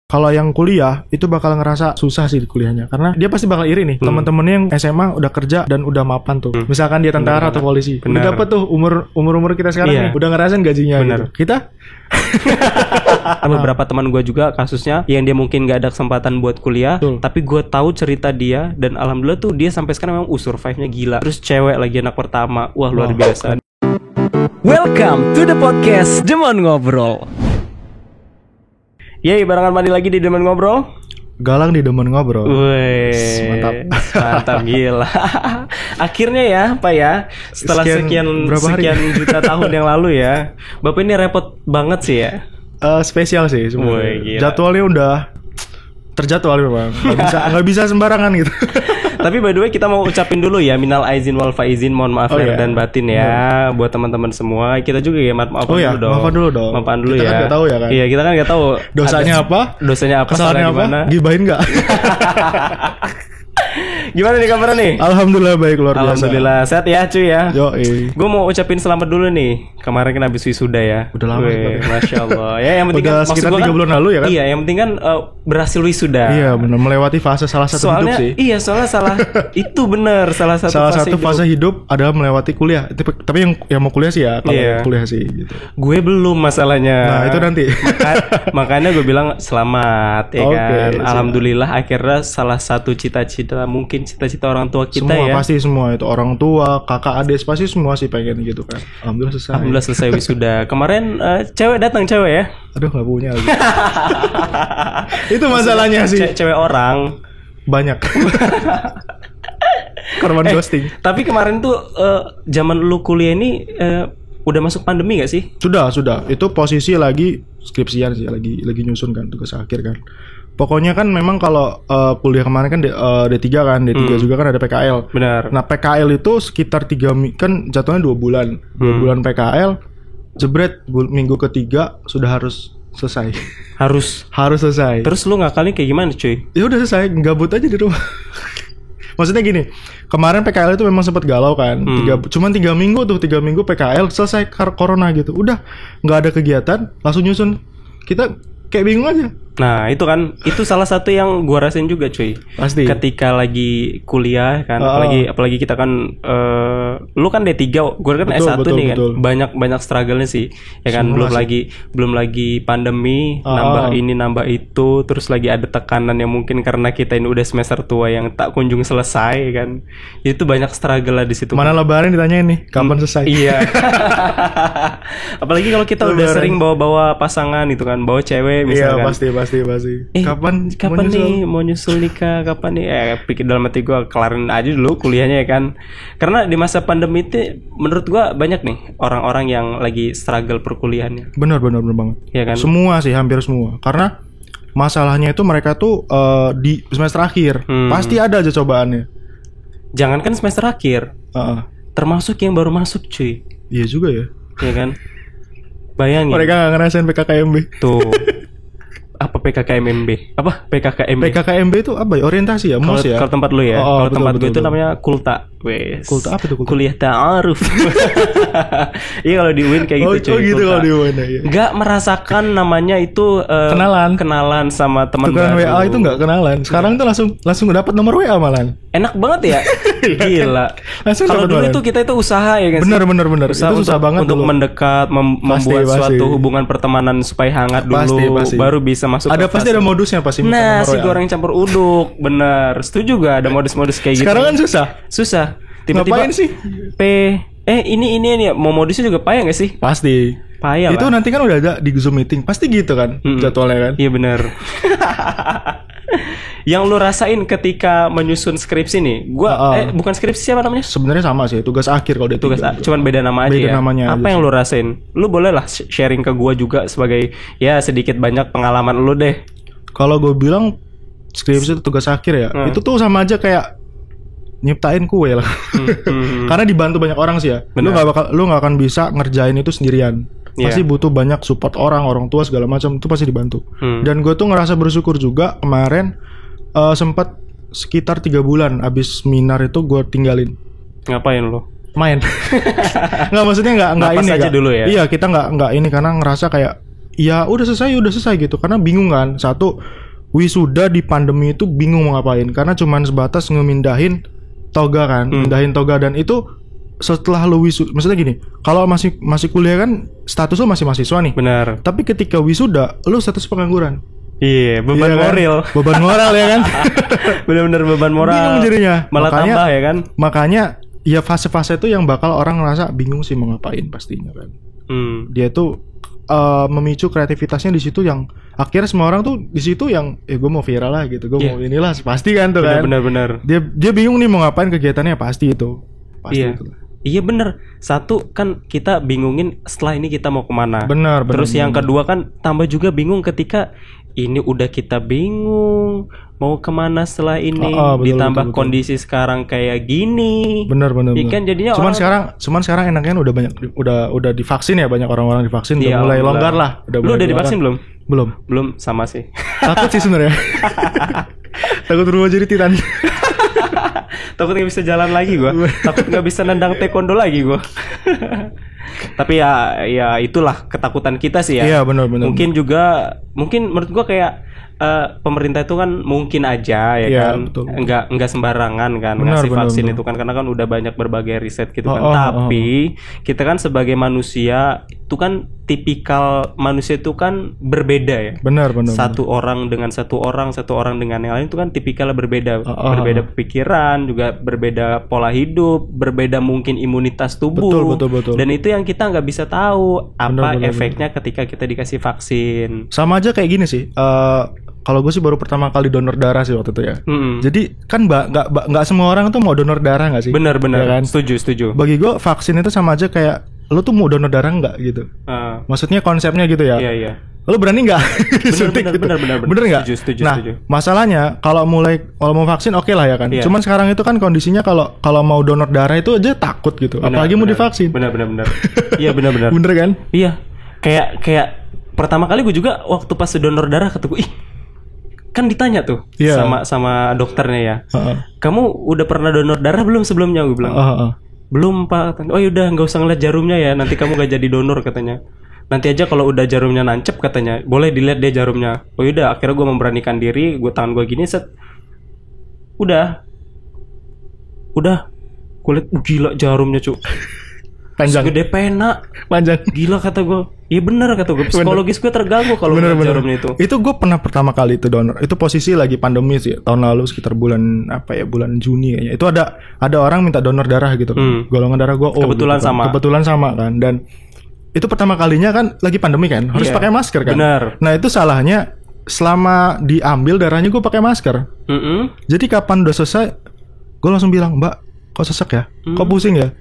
Kalau yang kuliah itu bakal ngerasa susah sih di kuliahnya, karena dia pasti bakal iri nih teman-temannya yang SMA udah kerja dan udah mapan tuh. Misalkan dia tentara atau polisi, udah dapet tuh umur kita sekarang nih, udah ngerasain gajinya gitu. Kita beberapa teman gue juga kasusnya yang dia mungkin gak ada kesempatan buat kuliah, tapi gue tahu cerita dia dan alhamdulillah tuh dia sampai sekarang memang survive-nya gila. Terus cewek lagi anak pertama, wah luar biasa. Welcome to the podcast Demon Ngobrol. Yeay, barengan mandi lagi di Demon Ngobrol. Galang di Demon Ngobrol. Wih, mantap gila. Akhirnya ya, Pak ya, setelah sekian juta tahun yang lalu ya, Bapak ini repot banget sih ya. Spesial sih sebenarnya. Jadwalnya udah terjadwal memang. Nggak bisa sembarangan gitu. Tapi by the way kita mau ucapin dulu ya, minal aizin wal faizin, mohon maaf lahir dan batin ya, buat teman-teman semua. Kita juga ya maafan dulu dong. Maafan dulu kita ya. Kita kan nggak tahu ya kan. Iya, kita kan nggak tahu dosanya apa, kesalahannya apa, gibahin nggak? Gimana nih kabarnya nih? Alhamdulillah baik, luar biasa. Alhamdulillah sehat ya cuy ya. Yoi. Gue mau ucapin selamat dulu nih. Kemarin kan habis wisuda ya. Udah lama sih. Masya Allah. Ya yang penting udah kan, sekitar 3 bulan lalu ya kan. Iya, yang penting kan berhasil wisuda. Iya benar, melewati fase salah satu hidup sih. Iya, soalnya itu benar salah satu fase hidup adalah melewati kuliah. Tapi yang mau kuliah sih ya, kalau kuliah sih gitu. Gue belum masalahnya. Nah itu nanti. Makanya gue bilang selamat ya kan. Alhamdulillah akhirnya salah satu cita-cita orang tua kita semua, ya. Pasti semua itu orang tua, kakak, adik pasti semua sih pengen gitu kan. Alhamdulillah selesai wisuda. Kemarin cewek ya. Aduh nggak punya lagi. Itu masalahnya sih. Cewek orang banyak. Korban ghosting. Tapi kemarin tuh zaman lu kuliah ini udah masuk pandemi gak sih? Sudah. Itu posisi lagi skripsian sih, lagi nyusun kan tugas akhir kan. Pokoknya kan memang kalau kuliah kemarin kan D3 kan, D3 juga kan ada PKL. Benar. Nah PKL itu sekitar 3 kan jatuhnya 2 bulan. 2 bulan PKL, jebret minggu ketiga sudah harus selesai. Harus selesai. Terus lu ngakalnya kayak gimana cuy? Ya udah selesai, gabut aja di rumah. Maksudnya gini, kemarin PKL itu memang sempat galau kan. Cuman 3 minggu tuh, 3 minggu PKL selesai corona gitu. Udah nggak ada kegiatan, langsung nyusun. Kita kayak bingung aja. Nah itu salah satu yang gua rasain juga cuy. Pasti. Ketika lagi kuliah kan, apalagi kita kan, lu kan D3, gua kan S1 nih kan. Banyak struggle-nya sih. Ya kan, belum lagi pandemi, nambah itu, terus lagi ada tekanan yang mungkin karena kita ini udah semester tua yang tak kunjung selesai kan. Itu banyak struggle lah di situ. Mana lebaran ditanyain nih, kapan selesai? Iya. Apalagi kalau kita udah sering bawa pasangan itu kan, bawa cewek misalkan. Iya, pasti. Kapan nih mau nyusul nikah? Kapan nih? Pikir dalam hati gue kelarin aja dulu kuliahnya ya kan. Karena di masa pandemi itu menurut gue banyak nih orang-orang yang lagi struggle perkuliahannya. Benar banget. Ya kan? Semua sih, hampir semua. Karena masalahnya itu mereka tuh di semester akhir pasti ada aja cobaannya. Jangankan semester akhir, termasuk yang baru masuk cuy. Iya juga ya. Ya kan? Bayangin. Mereka nggak ngerasain PKKMB. Tuh. Apa PKKMB? Apa PKKMB? PKKMB itu apa ya? Orientasi ya, MOS ya? Kalau tempat lu ya? Kalau tempat gue itu namanya Kulta. Kulta apa tuh? Kuliah Ta'aruf. Iya kalau di UIN kayak gitu cuy. Oh gitu kalau di UIN ya. Gak merasakan namanya itu kenalan sama teman baru. Tukeran WA itu gak kenalan. Sekarang tuh langsung dapat nomor WA malah. Enak banget ya. Gila. Kalau dulu itu kita itu usaha ya kan. Bener. Usaha itu susah banget untuk mendekat, membuat suatu hubungan pertemanan supaya hangat dulu. Pasti. Baru bisa masuk. Pasti ada modusnya pasti. Nah, si goreng campur uduk. Bener. Setuju gak ada modus-modus kayak gitu? Sekarang kan susah. Tiba-tiba ngapain sih? Ini mau modusnya juga payah gak sih? Pasti. Payah itu lah. nanti kan udah ada di Zoom meeting. Pasti gitu kan jadwalnya kan? Iya bener. Yang lu rasain ketika menyusun skripsi nih, bukan skripsi siapa namanya? Sebenarnya sama sih, tugas akhir kalau dia cuman beda nama aja ya. Namanya apa aja yang lu rasain? Lu boleh lah sharing ke gua juga sebagai ya sedikit banyak pengalaman lu deh. Kalau gue bilang skripsi itu tugas akhir ya, itu tuh sama aja kayak nyiptain kue lah. Karena dibantu banyak orang sih ya. Bener. Lu nggak akan bisa ngerjain itu sendirian. Pasti butuh banyak support orang tua segala macam, itu pasti dibantu. Dan gue tuh ngerasa bersyukur juga kemarin sempat sekitar 3 bulan abis seminar itu gue tinggalin. Ngapain lo? Main. Nggak, maksudnya nggak ini aja gak, dulu ya. Iya, kita nggak ini karena ngerasa kayak ya udah selesai gitu. Karena bingung kan. Satu, wisuda di pandemi itu bingung mau ngapain. Karena cuman sebatas ngemindahin toga kan. Mindahin toga, dan itu setelah lu wisuda. Maksudnya gini, kalau masih kuliah kan status lu masih mahasiswa nih. Benar. Tapi ketika wisuda lu status pengangguran. Iya, beban moral. Kan? Beban moral ya kan. Bener-bener beban moral. Bingung jadinya. Malah makanya, tambah ya kan. Makanya ya fase-fase itu yang bakal orang ngerasa bingung sih mau ngapain pastinya kan. Dia tuh memicu kreativitasnya di situ, yang akhirnya semua orang tuh di situ yang gue mau viral lah gitu, gue mau inilah pasti kan tuh kan. Bener. Dia bingung nih mau ngapain, kegiatannya pasti itu. Pasti iya. Itu. Iya bener. Satu kan kita bingungin setelah ini kita mau kemana. Benar. Terus yang kedua kan tambah juga bingung ketika ini udah kita bingung mau kemana setelah ini, betul, ditambah betul. Kondisi sekarang kayak gini. Benar. Ikan jadinya cuman sekarang enaknya udah divaksin ya, banyak orang-orang divaksin, udah mulai longgar lah. Lu udah divaksin belum? Belum sama sih. Takut sih sebenarnya. Takut berubah jadi titan. Takut gak bisa jalan lagi gue. Takut gak bisa nendang taekwondo lagi gue. Tapi ya itulah ketakutan kita sih ya. Iya benar. Mungkin menurut gue kayak pemerintah itu kan mungkin aja ya kan. Betul. Enggak sembarangan kan ngasih vaksin itu kan, karena kan udah banyak berbagai riset gitu kan. Tapi kita kan sebagai manusia itu kan tipikal manusia itu kan berbeda ya. Benar. Satu orang dengan satu orang dengan yang lain itu kan tipikalnya berbeda. Berbeda pikiran, juga berbeda pola hidup, berbeda mungkin imunitas tubuh. Betul. Dan itu yang kita nggak bisa tahu apa efeknya ketika kita dikasih vaksin. Sama aja kayak gini sih. Kalau gue sih baru pertama kali donor darah sih waktu itu ya. Jadi kan nggak semua orang tuh mau donor darah nggak sih? Benar. Ya kan? Setuju. Bagi gue vaksin itu sama aja kayak lo tuh mau donor darah nggak gitu. Maksudnya konsepnya gitu ya. Iya. Lo berani nggak? Bener nggak? Setuju. Masalahnya kalau mau vaksin oke lah ya kan. Yeah. Cuman sekarang itu kan kondisinya kalau mau donor darah itu aja takut gitu. Apalagi mau divaksin. Benar. Iya benar. Bener kan? Iya. Kayak pertama kali gue juga waktu pas donor darah kata gue, kan ditanya tuh sama dokternya ya. Kamu udah pernah donor darah belum sebelumnya? Gue bilang. Belum Pak. Oh yaudah nggak usah ngeliat jarumnya ya. Nanti kamu gak jadi donor katanya. Nanti aja kalau udah jarumnya nancep katanya. Boleh dilihat deh jarumnya. Oh yaudah akhirnya gue memberanikan diri. Gue tangan gue gini set. Udah. Kulit gila jarumnya cu. Panjang. Segede pena. Panjang. Gila kata gue. Iya bener kata gue. Psikologis gue terganggu kalau ngeliat jarumnya itu. Itu gue pernah pertama kali itu donor. Itu posisi lagi pandemi sih. Tahun lalu sekitar bulan Juni kayaknya. Itu ada orang minta donor darah gitu kan. Golongan darah gue kebetulan gitu kan. Kebetulan sama kan. Dan itu pertama kalinya kan lagi pandemi kan. Harus pakai masker kan. Benar. Nah itu salahnya selama diambil darahnya gue pakai masker. Jadi kapan udah selesai gue langsung bilang, Mbak kok sesek ya? Kok pusing ya?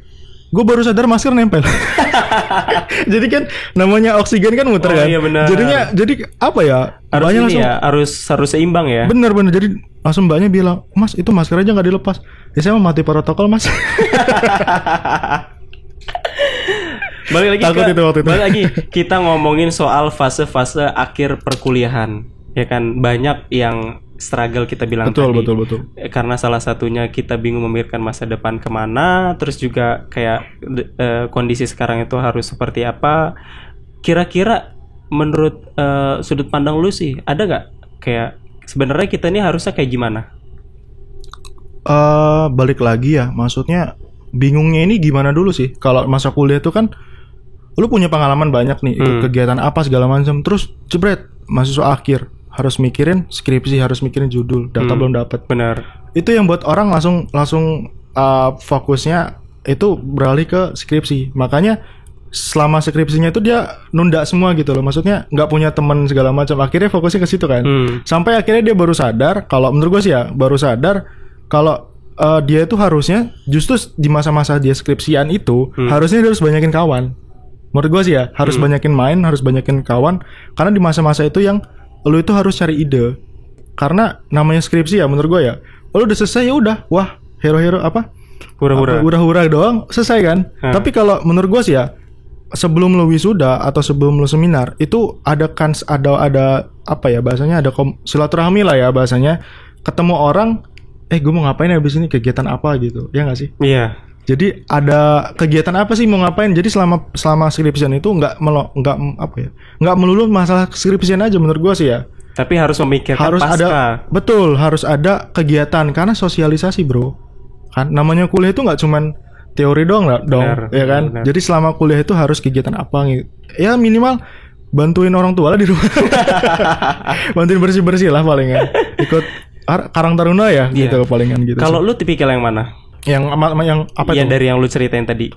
Gue baru sadar masker nempel. Jadi kan namanya oksigen kan muter kan. Iya benar. Jadi apa ya? Harus ini langsung, ya, harus seimbang ya. Bener. Jadi langsung mbaknya bilang, Mas itu masker aja nggak dilepas. Ya saya mau mati protokol Mas. Balik lagi kita ngomongin soal fase-fase akhir perkuliahan. Ya kan banyak yang struggle kita bilang betul. Karena salah satunya kita bingung memikirkan masa depan kemana. Terus juga kayak kondisi sekarang itu harus seperti apa. Kira-kira menurut sudut pandang lu sih, ada gak kayak sebenarnya kita ini harusnya kayak gimana? Balik lagi ya, maksudnya bingungnya ini gimana dulu sih. Kalau masa kuliah itu kan lu punya pengalaman banyak nih, ikut kegiatan apa segala macam. Terus jebret mahasiswa akhir harus mikirin skripsi, harus mikirin judul, data belum dapat. Benar. Itu yang buat orang langsung fokusnya itu beralih ke skripsi. Makanya selama skripsinya itu dia nunda semua gitu loh. Maksudnya nggak punya teman segala macam. Akhirnya fokusnya ke situ kan. Sampai akhirnya dia baru sadar, kalau menurut gue sih ya, baru sadar kalau dia itu harusnya justru di masa-masa dia skripsian itu harusnya dia harus banyakin kawan. Menurut gue sih ya, harus banyakin main, harus banyakin kawan. Karena di masa-masa itu yang lu itu harus cari ide. Karena namanya skripsi ya menurut gue ya, lu udah selesai ya udah, wah hero-hero apa? Hura-hura doang selesai kan. Tapi kalau menurut gue sih ya, sebelum lu wisuda atau sebelum lu seminar itu ada apa ya bahasanya, ada silaturahmi lah ya bahasanya. Ketemu orang, gue mau ngapain habis ini, kegiatan apa gitu. Ya enggak sih? Iya. Jadi ada kegiatan apa sih mau ngapain? Jadi selama skripsian itu nggak melulu masalah skripsian aja menurut gua sih ya. Tapi harus memikirkan harus ada kegiatan karena sosialisasi bro. Kan namanya kuliah itu nggak cuman teori doang ya kan. Benar. Jadi selama kuliah itu harus kegiatan apa gitu. Ya minimal bantuin orang tua lah di rumah. Bantuin bersih-bersih lah palingan. Ikut Karang Taruna ya gitu palingan gitu. Kalau lu tipikal yang mana? Yang apa itu? Yang dari yang lu ceritain tadi.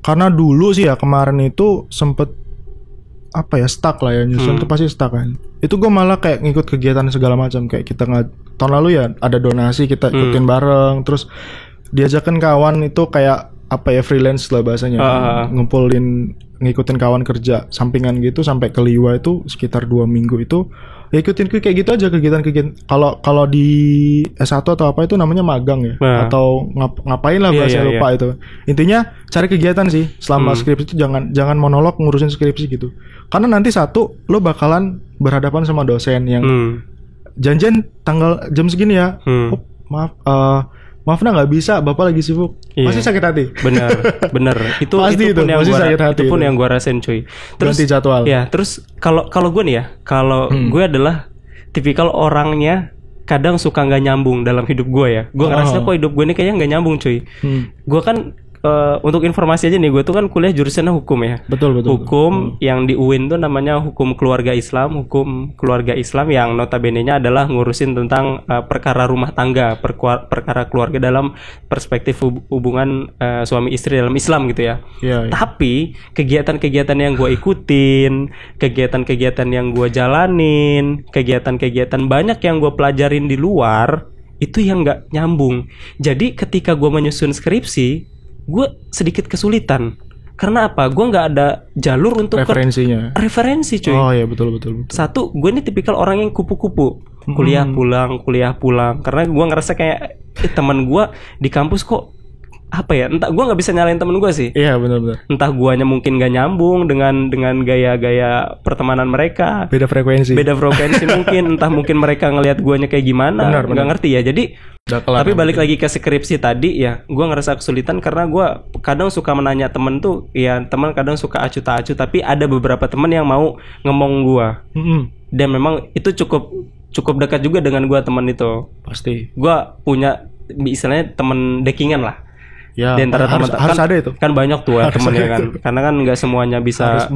Karena dulu sih ya kemarin itu sempet stuck lah ya, nyusun tuh pasti stuck kan. Itu gue malah kayak ngikut kegiatan segala macam, kayak kita tahun lalu ya ada donasi kita ikutin bareng, terus diajakin kawan itu kayak freelance lah bahasanya, ngikutin kawan kerja sampingan gitu sampai ke Liwa itu sekitar 2 minggu itu. Ya ikutin kayak gitu aja kegiatan. Kalau di S1 atau apa itu namanya magang ya, atau ngapain lah bahasa lupa itu. Intinya cari kegiatan sih selama skripsi itu, jangan monolog ngurusin skripsi gitu. Karena nanti lo bakalan berhadapan sama dosen yang janjian tanggal jam segini ya. Oh, maaf nggak bisa, bapak lagi sibuk. Pasti sakit hati. Bener. Itu pun yang gue rasain cuy. Terus ganti jadwal. Ya, terus kalau gue nih ya, kalau gue adalah tipikal orangnya kadang suka nggak nyambung dalam hidup gue ya. Gue ngerasa kok hidup gue ini kayaknya nggak nyambung cuy. Gue kan untuk informasi aja nih, gue tuh kan kuliah jurusannya hukum ya. Betul. Hukum yang di UIN tuh namanya hukum keluarga Islam yang notabene-nya adalah ngurusin tentang perkara rumah tangga, perkara keluarga dalam perspektif hubungan suami istri dalam Islam gitu ya. Tapi kegiatan-kegiatan yang gue ikutin, kegiatan-kegiatan yang gue jalanin, kegiatan-kegiatan banyak yang gue pelajarin di luar itu yang nggak nyambung. Jadi ketika gue menyusun skripsi, gue sedikit kesulitan. Karena apa? Gue nggak ada jalur untuk referensi cuy. Oh iya betul. Satu, gue ini tipikal orang yang kupu-kupu. Kuliah pulang. Karena gue ngerasa kayak teman gue di kampus kok entah, gue nggak bisa nyalain temen gue sih. Iya benar. Entah guanya mungkin nggak nyambung dengan gaya-gaya pertemanan mereka. Beda frekuensi mungkin. Entah mungkin mereka ngelihat guanya kayak gimana. Nggak ngerti ya. Jadi tapi balik lagi ke skripsi tadi ya, gue ngerasa kesulitan karena gue kadang suka menanya temen tuh, ya teman kadang suka acuh tak acuh, tapi ada beberapa temen yang mau ngomong gue. Dan memang itu cukup dekat juga dengan gue temen itu. Pasti. Gue punya istilahnya temen dekingan lah. Ya, di antara teman harus kan, ada itu. Kan banyak tuh temennya kan. Karena kan nggak semuanya bisa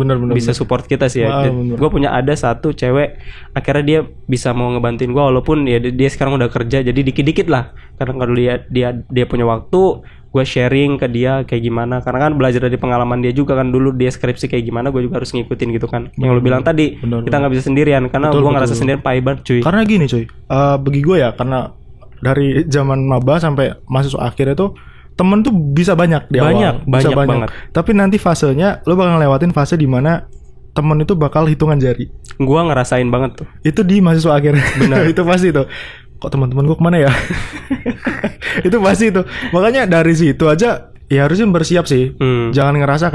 support kita sih ya. Gue punya ada satu cewek, akhirnya dia bisa mau ngebantuin gue walaupun ya dia sekarang udah kerja, jadi dikit-dikit lah. Karena kalau dia punya waktu, gue sharing ke dia kayak gimana. Karena kan belajar dari pengalaman dia juga kan, dulu dia skripsi kayak gimana, gue juga harus ngikutin gitu kan. Yang lu bilang tadi, kita nggak bisa sendirian karena gue ngerasa sendirian pahit cuy. Karena gini cuy, bagi gue ya, karena dari zaman maba sampai mahasiswa akhir itu temen tuh bisa banyak di awal, banyak banget. Tapi nanti fasenya lo bakal ngelewatin fase di mana temen itu bakal hitungan jari. Gua ngerasain banget tuh. Itu di mahasiswa akhir. Benar. Itu pasti tuh. Kok teman-teman gua kemana ya? Itu pasti tuh. Makanya dari situ aja ya harusnya bersiap sih. Jangan ngerasa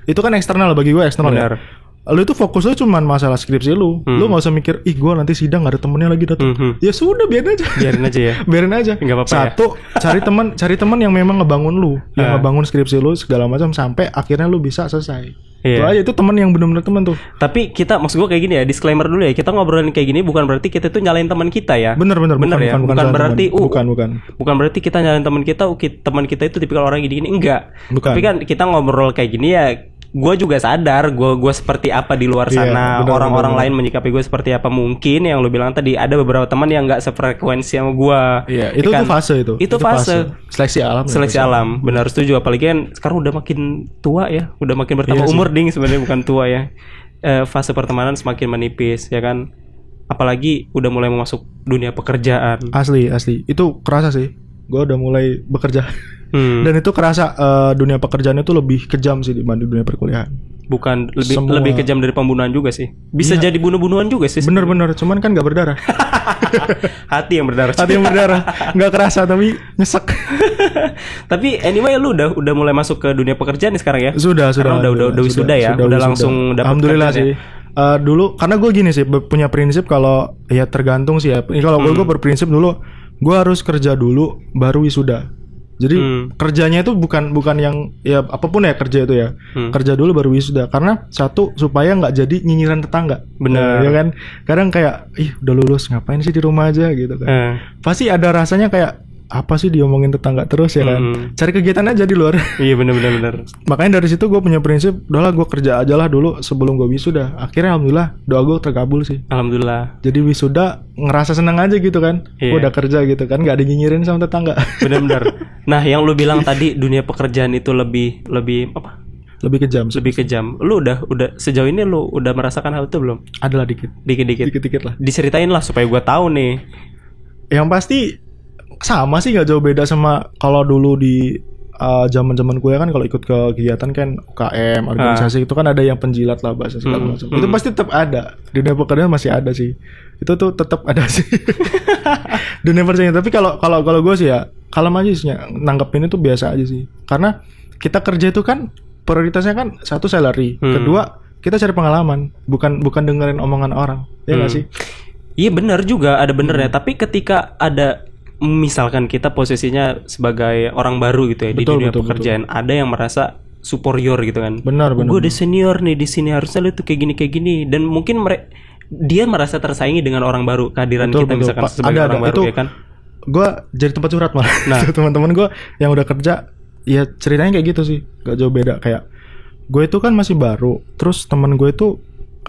itu kan eksternal, bagi gua eksternal. Benar. Ya. Lu itu fokus lu cuman masalah skripsi lu. Lu gak usah mikir, gue nanti sidang gak ada temennya lagi datang. Ya sudah, biarin aja ya. Biarin aja. Gak apa-apa. Satu, ya. cari teman yang memang ngebangun lu, yang ngebangun skripsi lu segala macam sampai akhirnya lu bisa selesai. Itu aja, itu teman yang benar-benar teman tuh. Tapi kita, maksud gue kayak gini ya, disclaimer dulu ya, kita ngobrolin kayak gini bukan berarti kita tuh nyalain teman kita ya. Bener ya. Bukan berarti bukan berarti kita nyalain teman kita. Teman kita itu tipikal orang gini-gini, enggak. Bukan. Tapi kan kita ngobrol kayak gini ya, gue juga sadar gue seperti apa di luar sana. Orang-orang lain menyikapi gue seperti apa. Mungkin yang lu bilang tadi, ada beberapa teman yang nggak sefrekuensi sama gue. Iya, itu kan? Itu fase seleksi alam. Benar, setuju. Apalagi kan sekarang udah makin tua ya, udah makin bertambah umur ding, sebenarnya bukan tua ya. Fase pertemanan semakin menipis ya kan. Apalagi udah mulai masuk dunia pekerjaan. Asli itu kerasa sih. Gue udah mulai bekerja. Dan itu kerasa dunia pekerjaan itu lebih kejam sih dibanding dunia perkuliahan. Bukan lebih kejam dari pembunuhan juga sih. Bisa jadi bunuh-bunuhan juga sih. Bener-bener, cuman kan gak berdarah. Hati yang berdarah. Gak kerasa tapi nyesek. Tapi anyway, lu udah mulai masuk ke dunia pekerjaan nih sekarang ya? Sudah. Udah wisuda ya? Udah langsung dapat. Alhamdulillah sih. Dulu karena gue gini sih, punya prinsip kalau ya tergantung sih ya. Kalau gue berprinsip dulu, gue harus kerja dulu baru wisuda. Jadi kerjanya itu bukan yang ya apapun ya kerja itu ya. Kerja dulu baru wisuda. Karena satu supaya nggak jadi nyinyiran tetangga. Benar. Ya kan. Kadang kayak udah lulus ngapain sih di rumah aja gitu kan. Pasti ada rasanya kayak apa sih diomongin tetangga terus ya kan. Cari kegiatan aja di luar. Iya benar. Makanya dari situ gue punya prinsip, udahlah gue kerja aja lah dulu sebelum gue wisuda. Akhirnya alhamdulillah doa gue terkabul sih. Alhamdulillah. Jadi wisuda ngerasa senang aja gitu kan. Gue udah kerja gitu kan, nggak dinyinyirin sama tetangga. Benar. Nah yang lu bilang tadi dunia pekerjaan itu lebih apa? Lebih kejam. Lebih kejam. Lu udah sejauh ini lu udah merasakan hal itu belum? Adalah dikit lah. Diceritain lah supaya gue tahu nih. Yang pasti sama sih, nggak jauh beda sama kalau dulu di zaman kuliah kan, kalau ikut ke kegiatan kan UKM organisasi itu kan ada yang penjilat lah bahasa segala macam. Itu pasti tetap ada. Di dunia pekerjaan masih ada sih. Itu tuh tetap ada sih. Dunia pekerjaan. Tapi kalau gue sih ya kalem aja sih, nanggepin itu biasa aja sih. Karena kita kerja itu kan prioritasnya kan satu salary, kedua kita cari pengalaman, bukan dengerin omongan orang. Ya nggak sih? Iya benar juga, ada benernya. Tapi ketika ada misalkan kita posisinya sebagai orang baru gitu ya, di dunia pekerjaan, ada yang merasa superior gitu kan. Benar. Gue udah senior nih di sini, harusnya lu tuh kayak gini dan mungkin dia merasa tersaingi dengan orang baru, kehadiran kita misalkan sebagai orang baru ya kan. Gue jadi tempat curhat malah. Nah, teman-teman gue yang udah kerja ya ceritanya kayak gitu sih, gak jauh beda. Kayak gue itu kan masih baru, terus teman gue itu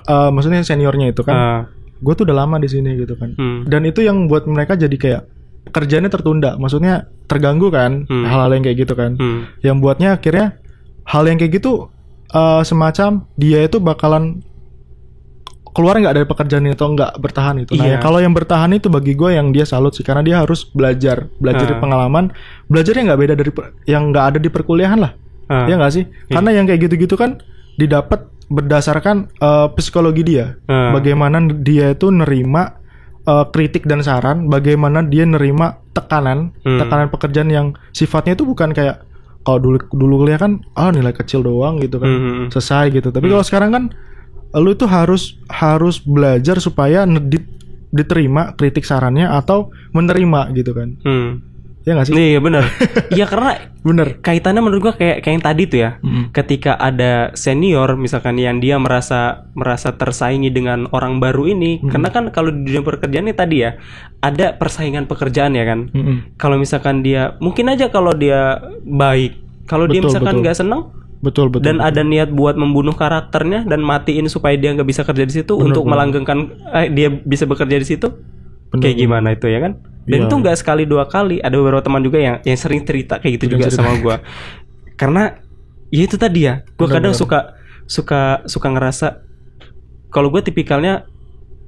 maksudnya seniornya itu kan, gue tuh udah lama di sini gitu kan. Dan itu yang buat mereka jadi kayak kerjanya tertunda, maksudnya terganggu kan, hal-hal yang kayak gitu kan, yang buatnya akhirnya hal yang kayak gitu semacam dia itu bakalan keluar nggak dari pekerjaan itu, atau nggak bertahan itu. Nah, kalau yang bertahan itu bagi gue yang dia salut sih, karena dia harus belajar dari pengalaman, belajarnya nggak beda dari yang nggak ada di perkuliahan lah, ya nggak sih? Karena yang kayak gitu-gitu kan didapat berdasarkan psikologi dia, bagaimana dia itu nerima kritik dan saran, bagaimana dia nerima tekanan pekerjaan yang sifatnya itu bukan kayak kalau dulu kuliah kan nilai kecil doang gitu kan, selesai gitu. Tapi kalau sekarang kan lu itu harus belajar supaya diterima kritik sarannya atau menerima gitu kan. Ya nggak sih? Iya benar. Iya karena benar. Kaitannya menurut gua kayak yang tadi tuh ya. Ketika ada senior misalkan yang dia merasa tersaingi dengan orang baru ini, karena kan kalau di dunia pekerjaan ini tadi ya ada persaingan pekerjaan ya kan. Kalau misalkan dia mungkin aja kalau dia baik, kalau dia misalkan nggak senang, dan ada niat buat membunuh karakternya dan matiin supaya dia nggak bisa kerja di situ, untuk melanggengkan dia bisa bekerja di situ. Kayak gimana itu ya kan? Dan itu nggak sekali dua kali. Ada beberapa teman juga yang sering cerita kayak gitu juga sama gue. Karena ya itu tadi ya, gue kadang suka ngerasa kalau gue tipikalnya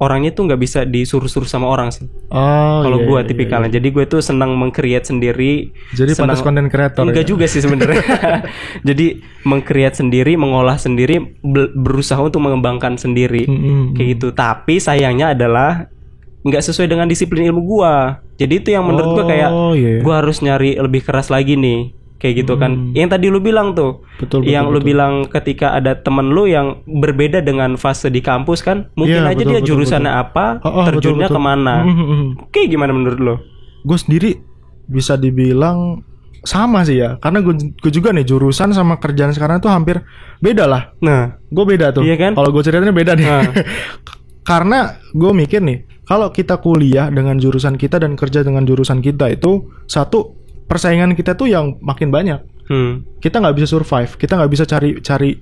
orangnya tuh nggak bisa disuruh-suruh sama orang sih. Kalau gue tipikalnya. Jadi gue tuh senang meng-create sendiri. Jadi pantas konten kreator. Enggak juga sih sebenarnya. Jadi meng-create sendiri, mengolah sendiri, berusaha untuk mengembangkan sendiri. Kayak gitu. Tapi sayangnya adalah nggak sesuai dengan disiplin ilmu gua. Jadi itu yang menurut gua kayak gua harus nyari lebih keras lagi nih, kayak gitu kan. Yang tadi lu bilang tuh, lu bilang ketika ada temen lu yang berbeda dengan fase di kampus kan, mungkin aja dia jurusannya apa, terjunnya kemana. Oke, gimana menurut lu? Gue sendiri bisa dibilang sama sih ya, karena gue juga nih jurusan sama kerjaan sekarang tuh hampir beda lah. Nah, gue beda tuh. Iya kan? Kalau gue ceritanya beda nih. Karena gue mikir nih, kalau kita kuliah dengan jurusan kita dan kerja dengan jurusan kita itu, satu, persaingan kita tuh yang makin banyak. Kita nggak bisa survive, kita nggak bisa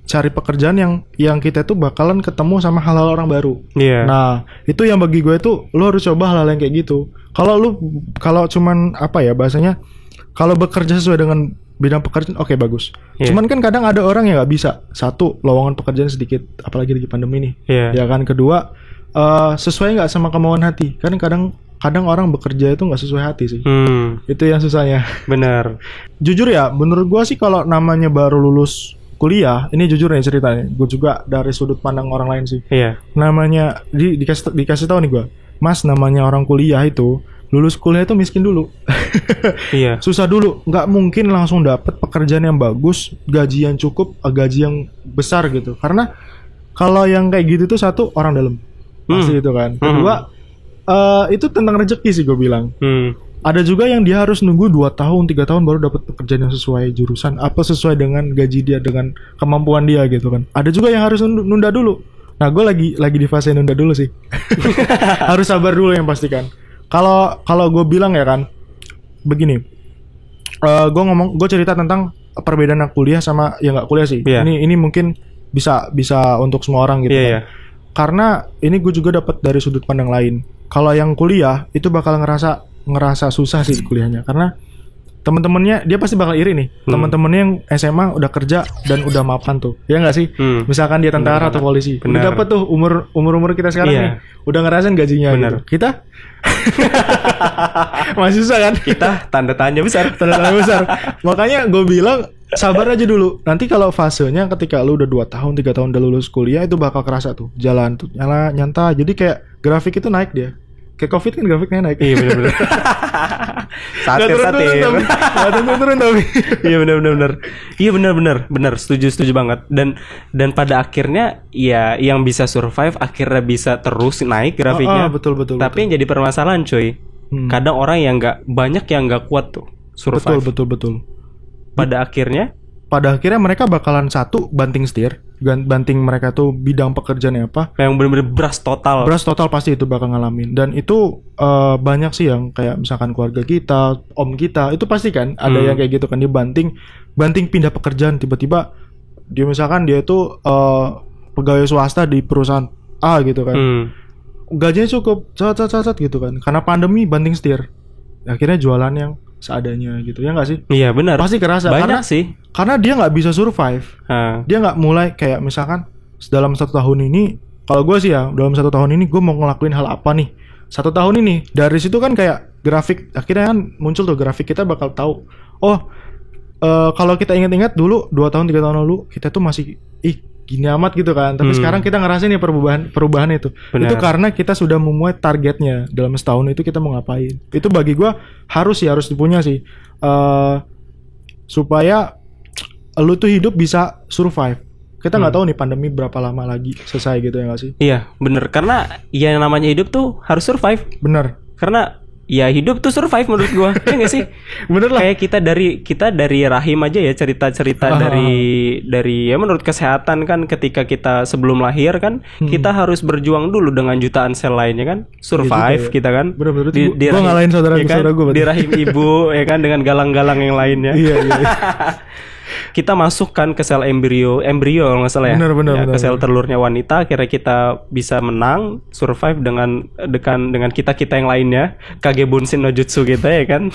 cari pekerjaan yang kita tuh bakalan ketemu sama hal-hal orang baru. Nah, itu yang bagi gue tuh lo harus coba hal-hal yang kayak gitu. Kalau cuman apa ya bahasanya, kalau bekerja sesuai dengan bidang pekerjaan, oke, bagus. Cuman kan kadang ada orang yang nggak bisa. Satu, lowongan pekerjaan sedikit, apalagi di pandemi nih. Ya kan. Kedua, sesuai nggak sama kemauan hati. Kan kadang orang bekerja itu nggak sesuai hati sih. Itu yang susahnya. Benar. Jujur ya, menurut gue sih kalau namanya baru lulus kuliah, ini jujur nih ceritanya, gue juga dari sudut pandang orang lain sih. Namanya dikasih tahu nih gue, Mas, namanya orang kuliah itu lulus kuliah itu miskin dulu. Susah dulu, nggak mungkin langsung dapet pekerjaan yang bagus, gaji yang cukup, gaji yang besar gitu. Karena kalau yang kayak gitu tuh satu, orang dalam pasti itu kan. Kedua, itu tentang rezeki sih gue bilang. Ada juga yang dia harus nunggu 2 tahun, 3 tahun baru dapat pekerjaan yang sesuai jurusan, apa sesuai dengan gaji dia, dengan kemampuan dia gitu kan. Ada juga yang harus nunda dulu. Nah, gue lagi di fase nunda dulu sih. Harus sabar dulu yang pastikan. Kalau gue bilang ya kan, begini. Gue cerita tentang perbedaan kuliah sama yang nggak kuliah sih. Yeah. Ini mungkin bisa untuk semua orang gitu kan. Karena ini gue juga dapat dari sudut pandang lain. Kalau yang kuliah itu bakal ngerasa susah sih kuliahnya, karena temen-temennya dia pasti bakal iri nih. Temen-temennya yang SMA udah kerja dan udah mapan tuh, ya nggak sih? Misalkan dia tentara atau polisi, udah dapat tuh umur kita sekarang nih, udah ngerasain gajinya. Gitu. Kita masih susah kan? Kita tanda tanya besar. Makanya gue bilang sabar aja dulu. Nanti kalau fasenya ketika lu udah 2 tahun 3 tahun udah lulus kuliah, itu bakal kerasa tuh jalan tuh nyala nyantai. Jadi kayak grafik itu naik dia. Kayak COVID kan grafiknya naik. Iya benar-benar. Satir. Turun tapi. Iya benar-benar. Iya benar. Setuju banget. Dan pada akhirnya ya yang bisa survive akhirnya bisa terus naik grafiknya. Betul. Tapi yang jadi permasalahan cuy. Kadang orang yang banyak yang nggak kuat tuh survive. Betul. Pada akhirnya mereka bakalan satu banting setir, banting mereka tuh bidang pekerjaannya apa, yang benar-benar beras total pasti itu bakal ngalamin. Dan itu banyak sih yang kayak misalkan keluarga kita, om kita itu pasti kan ada yang kayak gitu kan, dia banting pindah pekerjaan, tiba-tiba dia misalkan dia itu pegawai swasta di perusahaan A gitu kan, gajinya cukup cat gitu kan, karena pandemi banting setir, akhirnya jualan yang seadanya gitu, ya nggak sih? Iya benar. Pasti kerasa banyak karena dia nggak bisa survive. Dia nggak mulai kayak misalkan dalam 1 tahun ini, kalau gue sih ya dalam 1 tahun ini gue mau ngelakuin hal apa nih 1 tahun ini. Dari situ kan kayak grafik akhirnya kan muncul tuh, grafik kita bakal tahu. Kalau kita ingat-ingat dulu 2 tahun 3 tahun lalu kita tuh masih gini amat gitu kan, tapi sekarang kita ngerasain ya perubahan itu. Bener. Itu karena kita sudah memuai targetnya dalam setahun itu kita mau ngapain. Itu bagi gue harus dipunya sih, supaya lu tuh hidup bisa survive. Kita nggak tahu nih pandemi berapa lama lagi selesai gitu, ya nggak sih? Iya bener, karena yang namanya hidup tuh harus survive. Bener. Karena ya hidup tuh survive menurut gua. Ya nggak sih? Bener lah. Kayak kita dari rahim aja ya, cerita dari ya menurut kesehatan kan, ketika kita sebelum lahir kan kita harus berjuang dulu dengan jutaan sel lainnya kan, survive ya, kita kan. Bener-bener gua ngalahin saudara gua di rahim ibu ya kan, dengan galang-galang yang lainnya. Iya. Kita masukkan ke sel embrio kalau nggak salah ya. Benar. Ke sel telurnya wanita, akhirnya kita bisa menang, survive dengan kita yang lainnya, kage bunshin no jutsu kita ya kan.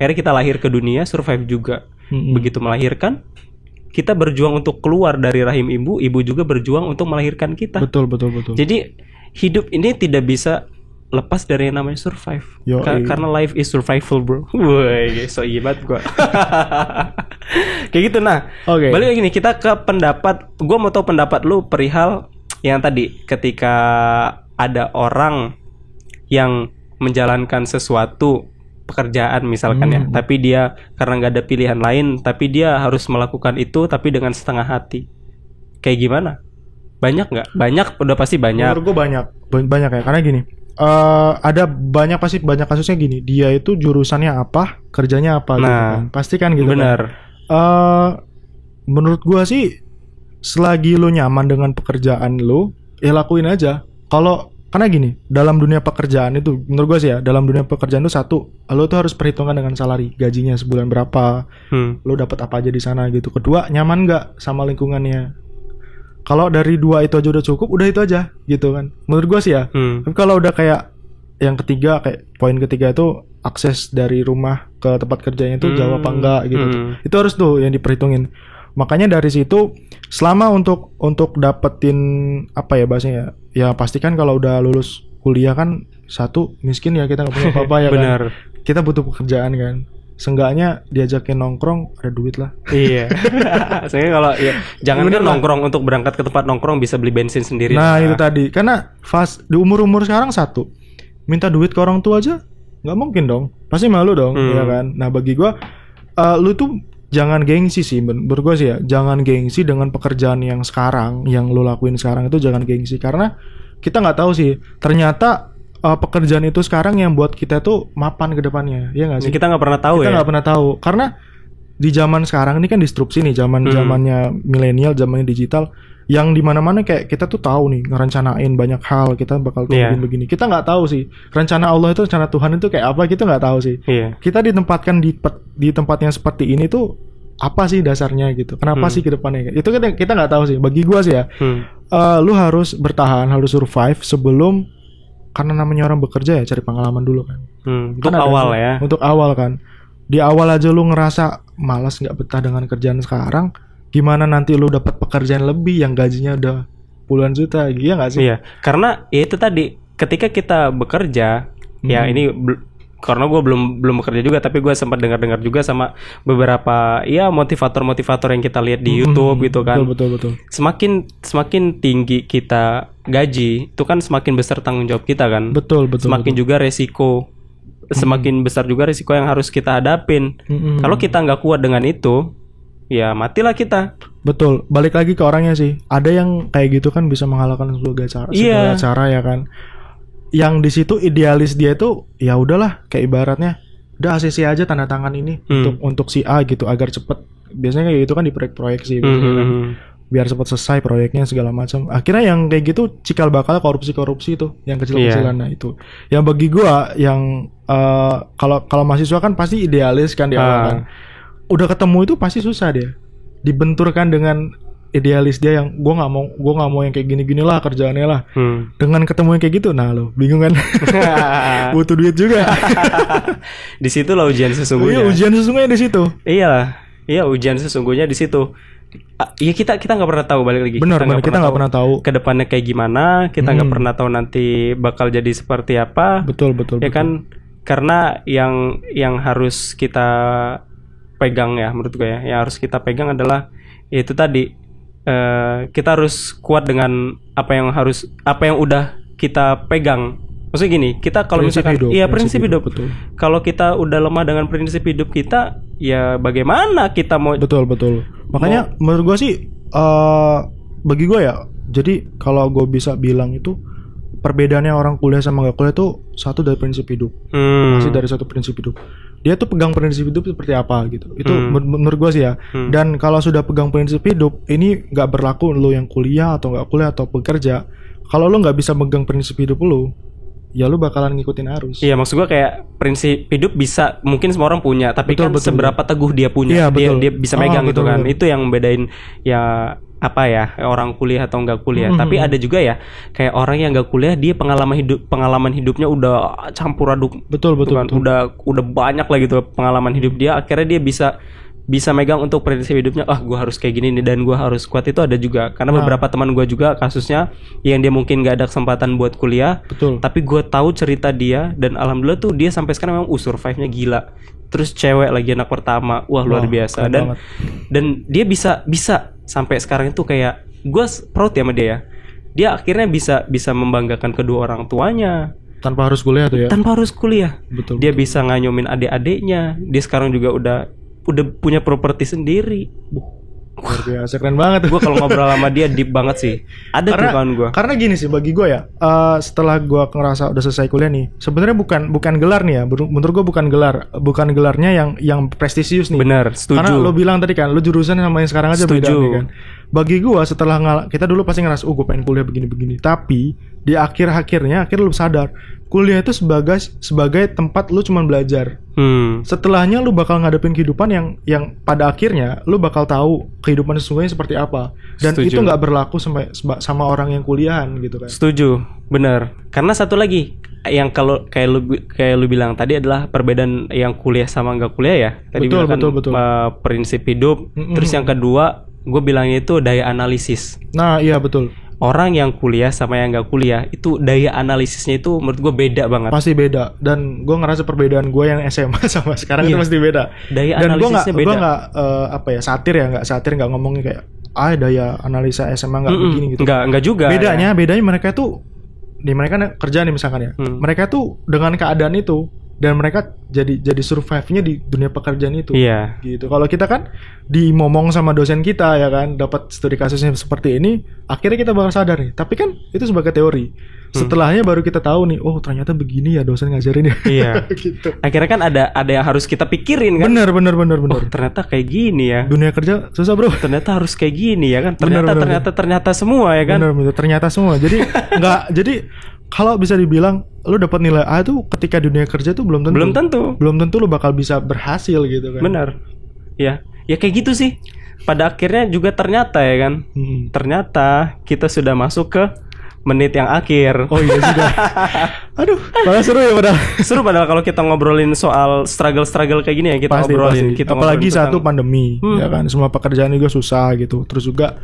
Akhirnya kita lahir ke dunia, survive juga. Begitu melahirkan, kita berjuang untuk keluar dari rahim ibu juga berjuang untuk melahirkan kita. Betul. Jadi hidup ini tidak bisa lepas dari yang namanya survive. Karena life is survival, bro. Woi, so iya banget gua. Kayak gitu. Nah, balik lagi nih kita ke pendapat. Gua mau tahu pendapat lu perihal yang tadi, ketika ada orang yang menjalankan sesuatu pekerjaan misalkan ya, tapi dia karena nggak ada pilihan lain, tapi dia harus melakukan itu tapi dengan setengah hati. Kayak gimana? Banyak nggak? Banyak, udah pasti banyak. Menurut gua banyak ya, karena gini. Ada banyak kasusnya gini, dia itu jurusannya apa, kerjanya apa gitu kan. Pasti kan gitu. Bener. Kan. Menurut gua sih selagi lo nyaman dengan pekerjaan lo, ya lakuin aja. Karena gini, dalam dunia pekerjaan itu menurut gua sih ya, dalam dunia pekerjaan itu satu, lo tuh harus perhitungan dengan salary, gajinya sebulan berapa, lo dapat apa aja di sana gitu. Kedua, nyaman nggak sama lingkungannya. Kalau dari 2 itu aja udah cukup, udah itu aja gitu kan. Menurut gue sih ya. Tapi kalau udah kayak yang ketiga, kayak poin ketiga itu akses dari rumah ke tempat kerjanya itu jauh apa enggak gitu. Itu harus tuh yang diperhitungin. Makanya dari situ selama untuk dapetin apa ya bahasanya ya pastikan kalau udah lulus kuliah kan, satu miskin ya, kita nggak punya apa-apa ya. Bener. Kan. Kita butuh pekerjaan kan. Seenggaknya diajakin nongkrong ada duit lah. Iya. Soalnya kalau ya jangan kan nongkrong, untuk berangkat ke tempat nongkrong bisa beli bensin sendiri. Nah itu tadi, karena di umur sekarang satu, minta duit ke orang tua aja nggak mungkin dong, pasti malu dong, ya kan. Nah bagi gue, lu tuh jangan gengsi sih, menurut gue sih ya, jangan gengsi dengan pekerjaan yang sekarang, yang lu lakuin sekarang itu jangan gengsi, karena kita nggak tahu sih ternyata pekerjaan itu sekarang yang buat kita tuh mapan ke depannya, ya nggak sih? Kita nggak pernah tahu kita nggak pernah tahu karena di zaman sekarang ini kan disrupsi nih, zamannya milenial, zamannya digital, yang dimana-mana kayak kita tuh tahu nih ngerencanain banyak hal, kita bakal begini. Kita nggak tahu sih rencana Allah itu, rencana Tuhan itu kayak apa, kita nggak tahu sih. Kita ditempatkan di tempat yang seperti ini tuh apa sih dasarnya gitu, kenapa sih ke depannya, itu kan kita nggak tahu sih. Bagi gua sih ya, lu harus bertahan, harus survive sebelum, karena namanya orang bekerja ya cari pengalaman dulu kan. Untuk awal ya. Untuk awal kan. Di awal aja lu ngerasa malas, nggak betah dengan kerjaan sekarang, gimana nanti lu dapat pekerjaan lebih yang gajinya udah puluhan juta, iya nggak sih? Iya, karena ya itu tadi, ketika kita bekerja, ya ini karena gue belum bekerja juga, tapi gue sempat dengar juga sama beberapa ya motivator yang kita lihat di YouTube gitu kan. Betul. Semakin tinggi kita gaji, itu kan semakin besar tanggung jawab kita kan. Betul. Semakin juga resiko. Semakin besar juga risiko yang harus kita hadapin. Kalau kita nggak kuat dengan itu, ya matilah kita. Betul. Balik lagi ke orangnya sih. Ada yang kayak gitu kan bisa mengalahkan segala cara ya kan. Yang di situ idealis dia itu ya udahlah, kayak ibaratnya udah ACC aja tanda tangan ini untuk si A gitu agar cepet. Biasanya kayak gitu kan di proyek sih. Kan. Biar cepat selesai proyeknya segala macam. Akhirnya yang kayak gitu cikal bakal korupsi itu, yang kecil-kecilan. Nah itu. Yang bagi gua yang kalau mahasiswa kan pasti idealis kan di awal kan. Udah ketemu itu pasti susah dia. Dibenturkan dengan idealis dia yang gua nggak mau yang kayak gini-gini lah kerjaannya lah. Dengan ketemu yang kayak gitu, nah lo bingung kan. Butuh duit juga. Di situ lah ujian sesungguhnya. Iya, ujian sesungguhnya di situ. Iya, ujian sesungguhnya di situ. Ya kita nggak pernah tahu, balik lagi. Benar, kita nggak pernah tahu kedepannya kayak gimana. Kita nggak pernah tahu nanti bakal jadi seperti apa. Betul. Ya kan, karena yang harus kita pegang ya, menurut gue ya, yang harus kita pegang adalah itu tadi, kita harus kuat dengan apa yang udah kita pegang. Maksudnya gini, kita kalau misalkan prinsip hidup. Betul. Kalau kita udah lemah dengan prinsip hidup kita, ya bagaimana kita mau? Betul. Makanya menurut gue sih, bagi gue ya, jadi kalau gue bisa bilang itu perbedaannya orang kuliah sama gak kuliah tuh satu dari prinsip hidup, masih dari satu prinsip hidup. Dia tuh pegang prinsip hidup seperti apa gitu. Itu menurut gue sih ya. Dan kalau sudah pegang prinsip hidup, ini gak berlaku lo yang kuliah atau gak kuliah atau bekerja. Kalau lo gak bisa megang prinsip hidup lo, ya lu bakalan ngikutin arus. Iya, maksud gua kayak prinsip hidup bisa mungkin semua orang punya, tapi betul. Seberapa teguh dia punya, dia bisa megang gitu kan. Itu yang membedain ya apa ya, orang kuliah atau enggak kuliah. Tapi ada juga ya kayak orang yang enggak kuliah, dia pengalaman hidupnya udah campur aduk. Betul. Kan? Udah banyak lah gitu pengalaman hidup dia, akhirnya dia bisa megang untuk prinsip hidupnya. Gue harus kayak gini nih dan gue harus kuat. Itu ada juga, karena beberapa teman gue juga kasusnya yang dia mungkin gak ada kesempatan buat kuliah. Betul. Tapi gue tahu cerita dia, dan alhamdulillah tuh dia sampai sekarang memang survive-nya gila. Terus cewek lagi, anak pertama, luar biasa. Dan dia bisa sampai sekarang itu kayak gue proud ya sama dia ya. Dia akhirnya bisa membanggakan kedua orang tuanya tanpa harus kuliah tuh ya. Tanpa harus kuliah. Betul. Dia bisa nganyomin adik-adiknya. Dia sekarang juga udah punya properti sendiri. Luar biasa, keren banget. Gue kalau ngobrol sama dia deep banget sih. Ada tuh kawan gue. Karena gini sih bagi gue ya, setelah gue ngerasa udah selesai kuliah nih, sebenarnya bukan gelar nih ya. Menurut gue bukan gelarnya yang prestisius nih. Benar, setuju. Karena lo bilang tadi kan, lo jurusan sama yang sekarang aja beda nih kan. Bagi gue setelah kita dulu pasti ngerasa, gue pengen kuliah begini-begini. Tapi di akhirnya lu sadar, kuliah itu sebagai tempat lu cuma belajar. Setelahnya lu bakal ngadepin kehidupan yang pada akhirnya lu bakal tahu kehidupan sesungguhnya seperti apa. Dan itu nggak berlaku sama orang yang kuliahan gitu kan. Setuju, benar. Karena satu lagi yang kalau kayak lu bilang tadi adalah perbedaan yang kuliah sama nggak kuliah ya. Tadi betul. Prinsip hidup. Terus yang kedua, gue bilangnya itu daya analisis. Nah iya betul. Orang yang kuliah sama yang gak kuliah itu daya analisisnya itu menurut gue beda banget. Pasti beda. Dan gue ngerasa perbedaan gue yang SMA sama sekarang itu pasti beda. Daya analisisnya beda. Gue gak satir gak ngomongnya kayak daya analisa SMA gak begini gitu. Enggak juga. Bedanya mereka tuh nih, mereka kerja nih misalkan ya. Mereka tuh dengan keadaan itu dan mereka jadi survive-nya di dunia pekerjaan itu. Iya. Gitu. Kalau kita kan dimomong sama dosen kita ya kan, dapat studi kasusnya seperti ini, akhirnya kita bakal sadar nih. Tapi kan itu sebagai teori. Setelahnya baru kita tahu nih, oh ternyata begini ya dosen ngajarin ya. Iya. Gitu. Akhirnya kan ada yang harus kita pikirin kan. Bener. Oh, ternyata kayak gini ya. Dunia kerja susah bro. Ternyata harus kayak gini ya kan. Ternyata semua ya kan. Bener, ternyata semua. Jadi jadi kalau bisa dibilang lu dapat nilai A itu ketika dunia kerja tuh belum tentu lu bakal bisa berhasil gitu kan. Bener. Ya kayak gitu sih. Pada akhirnya juga ternyata ya kan. Ternyata kita sudah masuk ke menit yang akhir. Oh iya juga. Aduh, malah seru ya padahal. Seru padahal kalau kita ngobrolin soal struggle kayak gini ya kita obrolin. Kita apalagi ngobrolin satu pandemi, ya kan. Semua pekerjaan juga susah gitu. Terus juga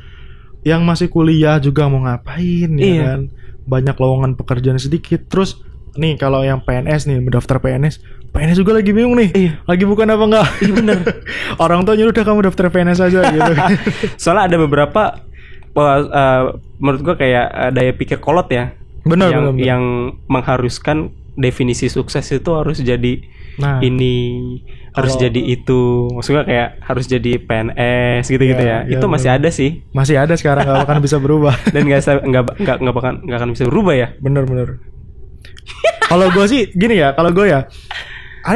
yang masih kuliah juga mau ngapain ya kan. Banyak lowongan pekerjaan sedikit. Terus nih kalau yang PNS nih, mendaftar PNS juga lagi bingung nih. Lagi bukan apa enggak? Iya bener. Orang tua nyuruh udah kamu daftar PNS aja gitu. Soalnya ada beberapa menurut gua kayak daya pikir kolot ya. Benar. Yang mengharuskan definisi sukses itu harus jadi harus jadi itu. Maksudnya kayak harus jadi PNS gitu-gitu ya. Itu masih ada sih. Masih ada sekarang, enggak akan bisa berubah. Dan enggak akan bisa berubah ya. Bener. Kalau gue sih gini ya,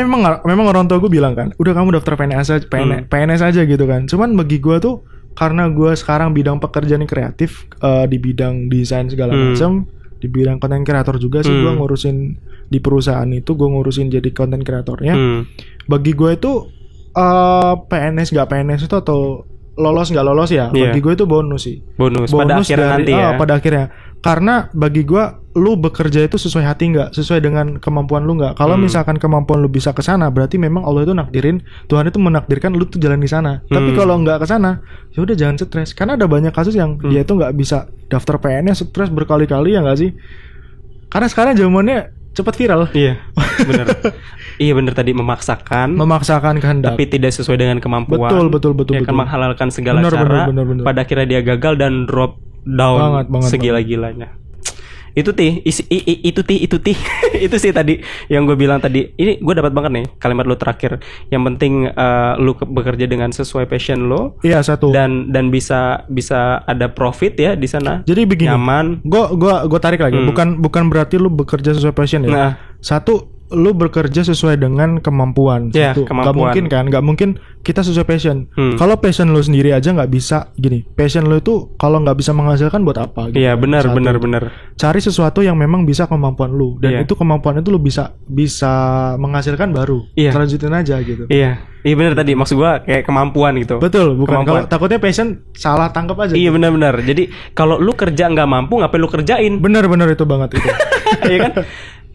memang orang tua gue bilang kan, udah kamu daftar PNS aja gitu kan. Cuman bagi gue tuh karena gue sekarang bidang pekerjaan kreatif, di bidang desain segala macam, di bidang konten kreator juga sih gue ngurusin di perusahaan itu, gue ngurusin jadi konten kreatornya. Bagi gue itu PNS gak PNS itu atau lolos gak lolos ya, bagi gue itu bonus sih. Bonus pada akhirnya nanti ya. Pada akhirnya. Karena bagi gue, lu bekerja itu sesuai hati nggak, sesuai dengan kemampuan lu nggak. Kalau misalkan kemampuan lu bisa ke sana, berarti memang Allah itu nakdirin, Tuhan itu menakdirkan lu tuh jalan di sana. Tapi kalau nggak ke sana, ya udah jangan stres. Karena ada banyak kasus yang dia itu nggak bisa daftar PNS, stres berkali-kali ya nggak sih? Karena sekarang zamannya cepat viral. Iya, benar. Iya benar tadi memaksakan kehendak, tapi tidak sesuai dengan kemampuan. Betul. Dia akan menghalalkan segala cara. Bener. Pada akhirnya dia gagal dan drop down segila-gilanya. Itu itu sih tadi yang gue bilang tadi. Ini gue dapat banget nih kalimat lo terakhir. Yang penting lo bekerja dengan sesuai passion lo. Iya, satu. Dan bisa ada profit ya di sana. Jadi begini. Nyaman. Gue tarik lagi. Bukan berarti lo bekerja sesuai passion ya. Nah. Satu, lu bekerja sesuai dengan kemampuan. Kemampuan. Gak mungkin kita sesuai passion. Kalau passion lu sendiri aja nggak bisa gini. Passion lu itu kalau nggak bisa menghasilkan buat apa? Gitu. Iya benar. Cari sesuatu yang memang bisa kemampuan lu dan itu kemampuan itu lu bisa menghasilkan baru. Lanjutin aja gitu. Iya benar tadi maksud gua kayak kemampuan gitu. Betul, bukan kalau takutnya passion salah tangkap aja. Iya gitu. benar. Jadi kalau lu kerja nggak mampu ngapain lu kerjain? Benar itu banget itu. Iya kan?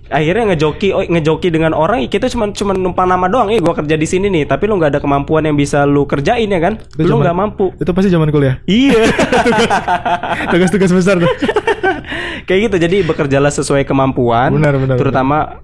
Akhirnya ngejoki dengan orang, kita cuma numpang nama doang. Gua kerja di sini nih, tapi lu nggak ada kemampuan yang bisa lu kerjain ya kan? Lu nggak mampu. Itu pasti zaman kuliah. Iya. Tugas besar tuh. Kayak gitu. Jadi bekerjalah sesuai kemampuan. Benar. Terutama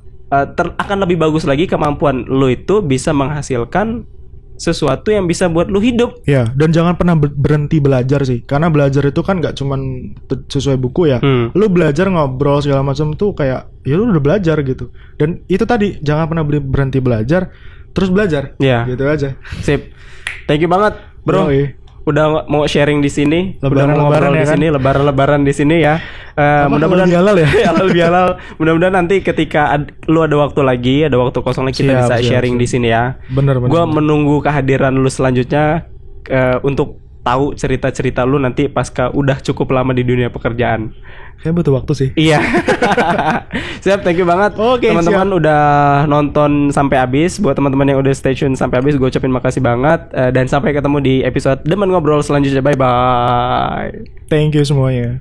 akan lebih bagus lagi kemampuan lu itu bisa menghasilkan sesuatu yang bisa buat lu hidup. Ya, dan jangan pernah berhenti belajar sih. Karena belajar itu kan gak cuman sesuai buku ya. Lu belajar ngobrol segala macam tuh kayak ya lu udah belajar gitu. Dan itu tadi jangan pernah berhenti belajar, terus belajar. Gitu aja. Sip. Thank you banget, bro. Udah mau sharing di sini, lebaran di sini, lebaran di sini ya. Mudah-mudahan halal ya. Halal. Mudah-mudahan nanti ketika lu ada waktu kosong lagi kita bisa sharing di sini ya. Bener. Gua menunggu kehadiran lu selanjutnya untuk tahu cerita-cerita lu nanti pasca udah cukup lama di dunia pekerjaan. Kayak butuh waktu sih. Iya. Siap, thank you banget. Oke, teman-teman udah nonton sampai habis. Buat teman-teman yang udah stay tune sampai habis, gue ucapin makasih banget. Dan sampai ketemu di episode Demen Ngobrol selanjutnya. Bye bye. Thank you semuanya.